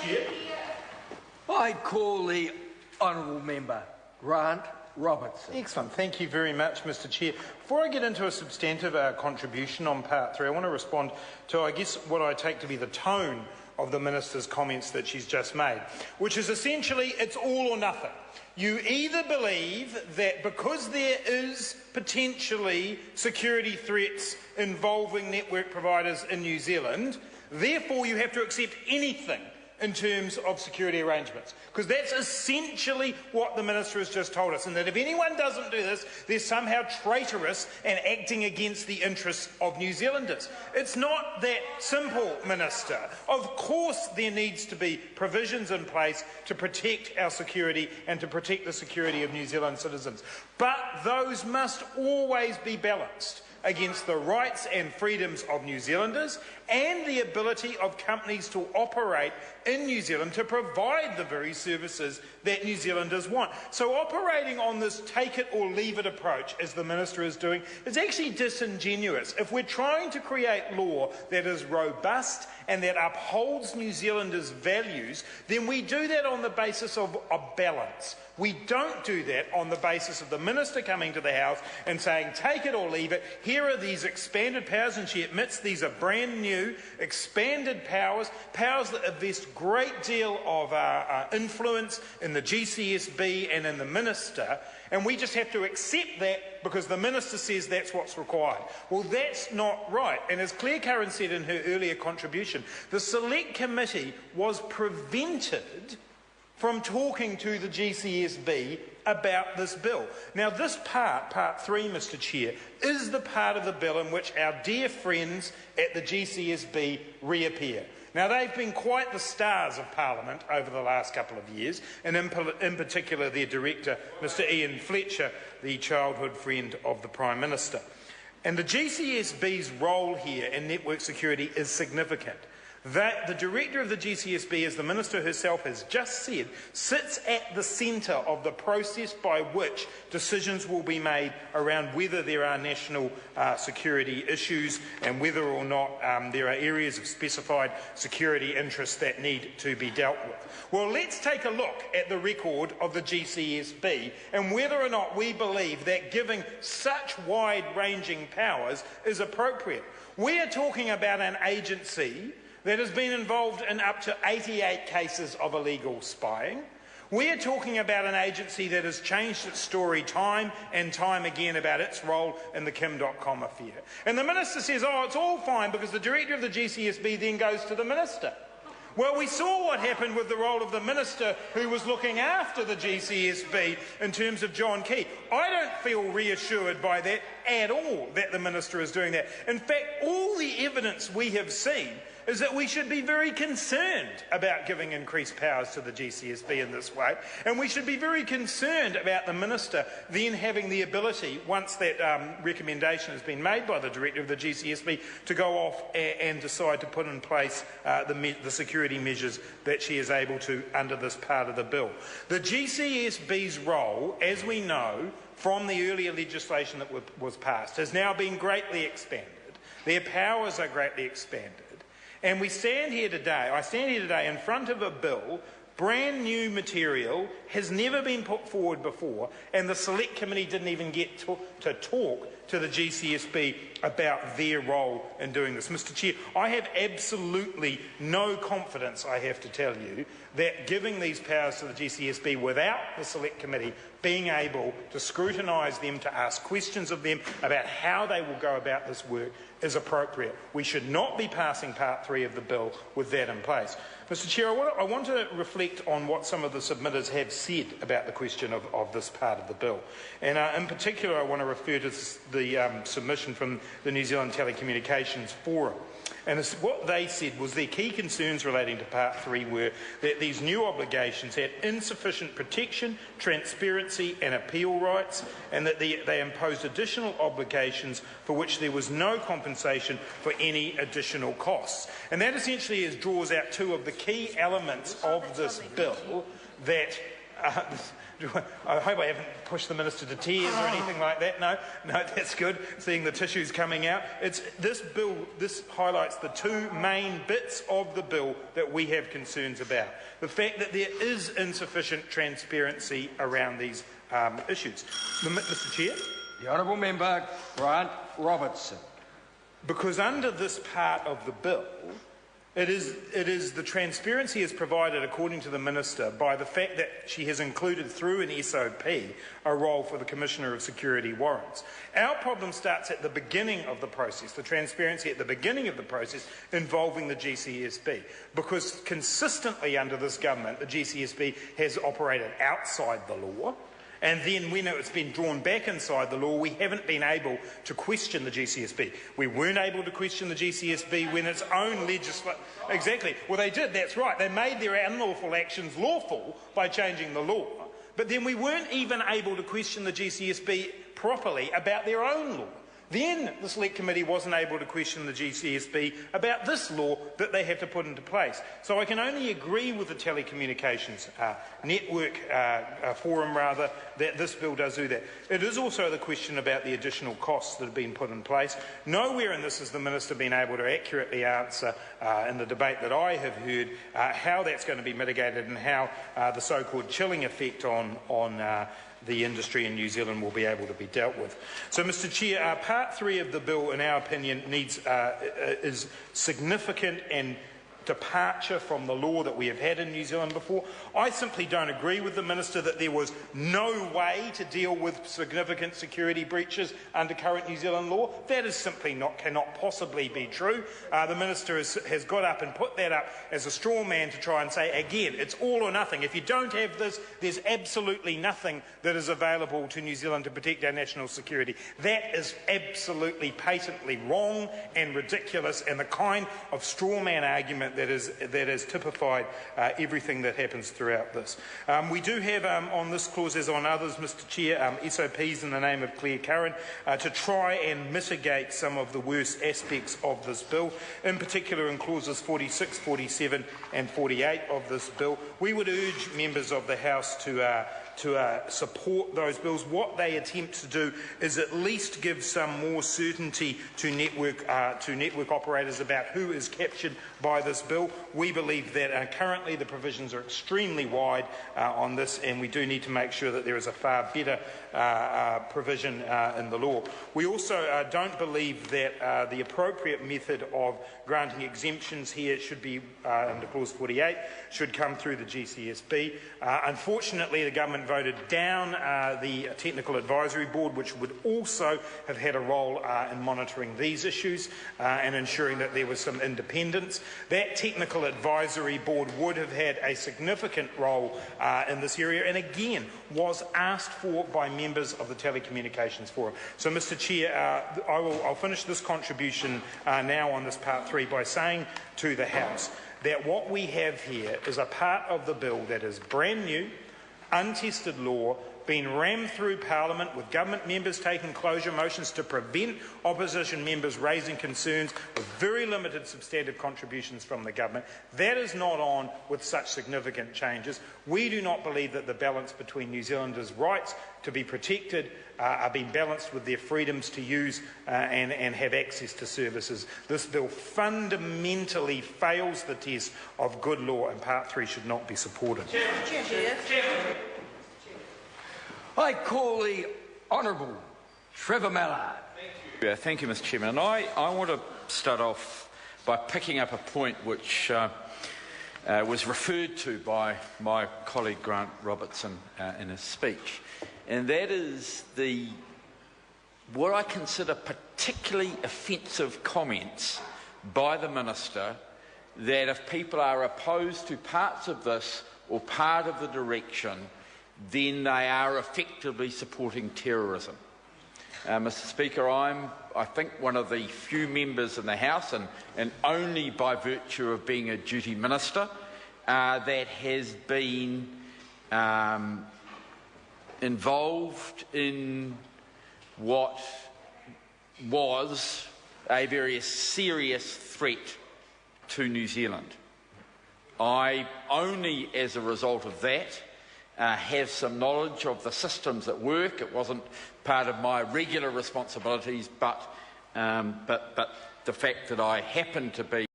Chair. I call the honourable member Grant Robertson. Excellent. Thank you very much, Mr. Chair. Before I get into a substantive contribution on part 3, I want to respond to, I guess, what I take to be the tone of the Minister's comments that she's just made, which is essentially it's all or nothing. You either believe that because there is potentially security threats involving network providers in New Zealand, therefore you have to accept anything in terms of security arrangements, because that's essentially what the Minister has just told us, and that if anyone doesn't do this, they're somehow traitorous and acting against the interests of New Zealanders. It's not that simple, Minister. Of course there needs to be provisions in place to protect our security and to protect the security of New Zealand citizens, but those must always be balanced against the rights and freedoms of New Zealanders and the ability of companies to operate in New Zealand to provide the very services that New Zealanders want. So operating on this take it or leave it approach, as the Minister is doing, is actually disingenuous. If we're trying to create law that is robust and that upholds New Zealanders' values, then we do that on the basis of a balance. We don't do that on the basis of the Minister coming to the House and saying, take it or leave it, here are these expanded powers, and she admits these are brand new, expanded powers, powers that invest a great deal of influence in the GCSB and in the Minister, and we just have to accept that because the Minister says that's what's required. Well, that's not right. And as Claire Curran said in her earlier contribution, the Select Committee was prevented from talking to the GCSB about this bill. Now this part 3, Mr. Chair, is the part of the bill in which our dear friends at the GCSB reappear. Now they've been quite the stars of Parliament over the last couple of years, and in particular their director, Mr. Ian Fletcher, the childhood friend of the Prime Minister. And the GCSB's role here in network security is significant. That the director of the GCSB, as the Minister herself has just said, sits at the centre of the process by which decisions will be made around whether there are national security issues and whether or not there are areas of specified security interests that need to be dealt with. Well, let's take a look at the record of the GCSB and whether or not we believe that giving such wide-ranging powers is appropriate. We are talking about an agency that has been involved in up to 88 cases of illegal spying. We are talking about an agency that has changed its story time and time again about its role in the Kim.com affair. And the Minister says, oh, it's all fine because the director of the GCSB then goes to the Minister. Well, we saw what happened with the role of the Minister who was looking after the GCSB in terms of John Key. I don't feel reassured by that at all, that the Minister is doing that. In fact, all the evidence we have seen is that we should be very concerned about giving increased powers to the GCSB in this way, and we should be very concerned about the Minister then having the ability, once that recommendation has been made by the Director of the GCSB, to go off and decide to put in place the security measures that she is able to under this part of the bill. The GCSB's role, as we know from the earlier legislation that was passed, has now been greatly expanded. Their powers are greatly expanded. And I stand here today in front of a bill, brand new material, has never been put forward before, and the Select Committee didn't even get to talk to the GCSB about their role in doing this. Mr. Chair, I have absolutely no confidence, I have to tell you, that giving these powers to the GCSB without the Select Committee being able to scrutinise them, to ask questions of them about how they will go about this work is appropriate. We should not be passing part 3 of the bill with that in place. Mr. Chair, I want to reflect on what some of the submitters have said about the question of this part of the bill. And in particular, I want to refer to the submission from the New Zealand Telecommunications Forum. And what they said was their key concerns relating to Part 3 were that these new obligations had insufficient protection, transparency and appeal rights, and that they imposed additional obligations for which there was no compensation for any additional costs. And that essentially draws out two of the key elements of this bill that I hope I haven't pushed the Minister to tears or anything like that. No, that's good, seeing the tissues coming out. This bill, this highlights the two main bits of the bill that we have concerns about. The fact that there is insufficient transparency around these issues. Mr. Chair? The Honourable Member Grant Robertson. Because under this part of the bill, it is the transparency is provided, according to the Minister, by the fact that she has included through an SOP a role for the Commissioner of Security Warrants. Our problem starts at the beginning of the process, the transparency at the beginning of the process involving the GCSB, because consistently under this government, the GCSB has operated outside the law. And then when it's been drawn back inside the law, we haven't been able to question the GCSB. We weren't able to question the GCSB when its own legislation... Exactly. Well, they did, that's right. They made their unlawful actions lawful by changing the law. But then we weren't even able to question the GCSB properly about their own law. Then the Select Committee wasn't able to question the GCSB about this law that they have to put into place. So I can only agree with the Telecommunications Network Forum, rather, that this bill does do that. It is also the question about the additional costs that have been put in place. Nowhere in this has the Minister been able to accurately answer in the debate that I have heard how that's going to be mitigated and how the so-called chilling effect on the industry in New Zealand will be able to be dealt with. So, Mr. Chair, Part 3 of the bill, in our opinion, is significant and departure from the law that we have had in New Zealand before. I simply don't agree with the Minister that there was no way to deal with significant security breaches under current New Zealand law. That is simply cannot possibly be true. The Minister has got up and put that up as a straw man to try and say, again, it's all or nothing. If you don't have this, there's absolutely nothing that is available to New Zealand to protect our national security. That is absolutely patently wrong and ridiculous, and the kind of straw man argument that has typified everything that happens throughout this. We do have on this clause, as on others, Mr. Chair, SOPs in the name of Claire Curran to try and mitigate some of the worst aspects of this bill, in particular in clauses 46, 47 and 48 of this bill. We would urge members of the House to support those bills. What they attempt to do is at least give some more certainty to network operators about who is captured by this bill. We believe that currently the provisions are extremely wide on this, and we do need to make sure that there is a far better provision in the law. We also don't believe that the appropriate method of granting exemptions here should be, under clause 48, should come through the GCSB. Unfortunately, the government voted down the Technical Advisory Board, which would also have had a role in monitoring these issues and ensuring that there was some independence. That Technical Advisory Board would have had a significant role in this area, and again was asked for by members of the Telecommunications Forum. So, Mr. Chair, I'll finish this contribution now on this Part 3 by saying to the House that what we have here is a part of the bill that is brand new, untested law, been rammed through Parliament with government members taking closure motions to prevent opposition members raising concerns with very limited substantive contributions from the government. That is not on with such significant changes. We do not believe that the balance between New Zealanders' rights to be protected are being balanced with their freedoms to use and have access to services. This bill fundamentally fails the test of good law, and Part 3 should not be supported. Chair. I call the Honourable Trevor Miller. Thank you, Mr. Chairman. And I want to start off by picking up a point which was referred to by my colleague Grant Robertson in his speech, and that is what I consider particularly offensive comments by the Minister, that if people are opposed to parts of this or part of the direction, then they are effectively supporting terrorism. Mr. Speaker, I think one of the few members in the House, and only by virtue of being a duty minister, that has been involved in what was a very serious threat to New Zealand. I only as a result of that have some knowledge of the systems at work. It wasn't part of my regular responsibilities, but the fact that I happened to be